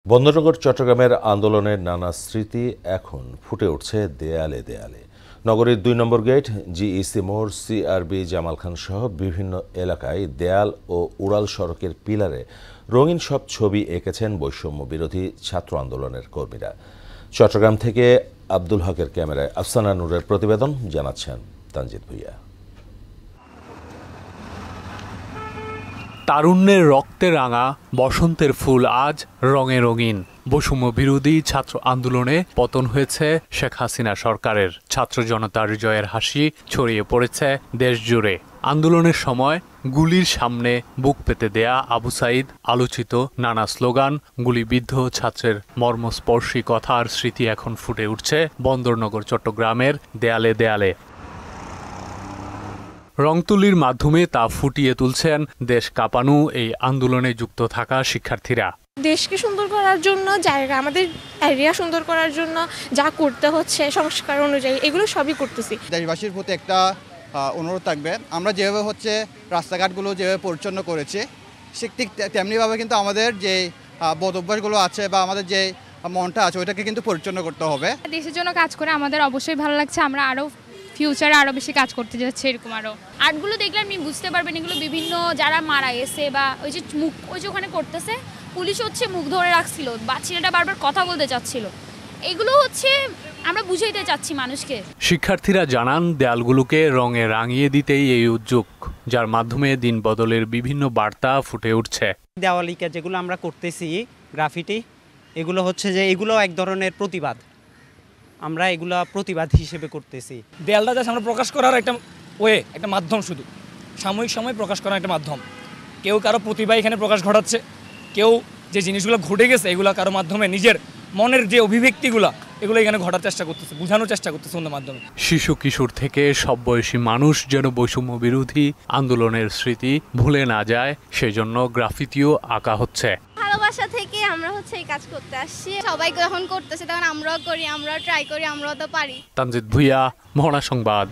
বন্দরনগর চট্টগ্রামের আন্দোলনের নানা স্মৃতি এখন ফুটে উঠছে দেয়ালে দেয়ালে। নগরীর ২ নম্বর গেট, জিইসি মোড়, সিআরবি, জামাল খান সহ বিভিন্ন এলাকায় দেয়াল ও উড়াল সড়কের পিলারে রঙিন সব ছবি এঁকেছেন বৈষম্য বিরোধী ছাত্র আন্দোলনের কর্মীরা। চট্টগ্রাম থেকে আব্দুল হকের ক্যামেরায় আফসানা নূরের প্রতিবেদন, জানাচ্ছেন তানজিদ ভুইয়া। তারুণ্যের রক্তে রাঙা বসন্তের ফুল আজ রঙে রঙিন। বৈষম্য বিরোধী ছাত্র আন্দোলনে পতন হয়েছে শেখ হাসিনা সরকারের। ছাত্র জনতার জয়ের হাসি ছড়িয়ে পড়েছে দেশ জুড়ে। আন্দোলনের সময় গুলির সামনে বুক পেতে দেয়া আবু সাইদ আলোচিত নানা স্লোগান, গুলিবিদ্ধ ছাত্রের মর্মস্পর্শী কথার স্মৃতি এখন ফুটে উঠছে বন্দরনগর চট্টগ্রামের দেয়ালে দেয়ালে। রংতুলির মাধ্যমে তা ফুটিয়ে তুলছেন দেশ কাঁপানো এই আন্দোলনে যুক্ত থাকা শিক্ষার্থীরা। দেশকে সুন্দর করার জন্য, জায়গা আমাদের এরিয়া সুন্দর করার জন্য যা করতে হচ্ছে সংস্কার অনুযায়ী এগুলো সবই করতেছি। দেশবাসীর প্রতি একটা অনুরোধ থাকবে, আমরা যেভাবে রাস্তাঘাটগুলো যেভাবে পরিচ্ছন্ন করেছি ঠিক তেমনিভাবে কিন্তু আমাদের যে বদ অভ্যাসগুলো আছে বা আমাদের যে মনটা আছে ওইটাকে কিন্তু পরিচ্ছন্ন করতে হবে। দেশের জন্য কাজ করে আমাদের অবশ্যই ভালো লাগছে। আমরা আরও ফিউচারে আরও বেশি কাজ করতে যাচ্ছে। এরকম আরও আর্টগুলো দেখলে আপনি বুঝতে পারবেন এগুলো বিভিন্ন যারা মারা গেছে বা ওই যে মুখ ওই যে ওখানে করতেছে, পুলিশ মুখ ধরে রাখছিল, বাচ্চাটা বারবার কথা বলতে চাচ্ছিল, এগুলো আমরা বুঝাইতে চাচ্ছি মানুষকে। শিক্ষার্থীরা জানান, দেয়ালগুলোকে রঙে রাঙিয়ে দিতেই এই উদ্যোগ, যার মাধ্যমে দিন বদলের বিভিন্ন বার্তা ফুটে উঠছে। দেওয়ালিকা যেগুলো আমরা করতেছি, গ্রাফিটি, এগুলো যে এগুলো এক ধরনের প্রতিবাদ। আমরা এগুলা প্রতিবাদ হিসেবে করতেছি। দেয়ালটা জাস্ট আমরা প্রকাশ করার একটা একটা মাধ্যম, শুধু সাময়িক সময় প্রকাশ করার একটা মাধ্যম। কেউ কারো প্রতিভা এখানে প্রকাশ ঘটাচ্ছে, কেউ যে জিনিসগুলো ঘটে গেছে এগুলো কারো মাধ্যমে নিজের মনের যে অভিব্যক্তিগুলো এগুলো এখানে ঘটার চেষ্টা করতেছে, বোঝানোর চেষ্টা করতেছে ওদের মাধ্যমে। শিশু কিশোর থেকে সব বয়সী মানুষ যেন বৈষম্য বিরোধী আন্দোলনের স্মৃতি ভুলে না যায়, সেজন্য গ্রাফিতিও আঁকা হচ্ছে। ভালোবাসা থেকে আমরা এই কাজ করতে আসছি। সবাই যখন করতেছে তখন আমরাও করি, আমরাও ট্রাই করি, আমরাও তো পারি। তানজিদ ভুইয়া, মহড়া সংবাদ।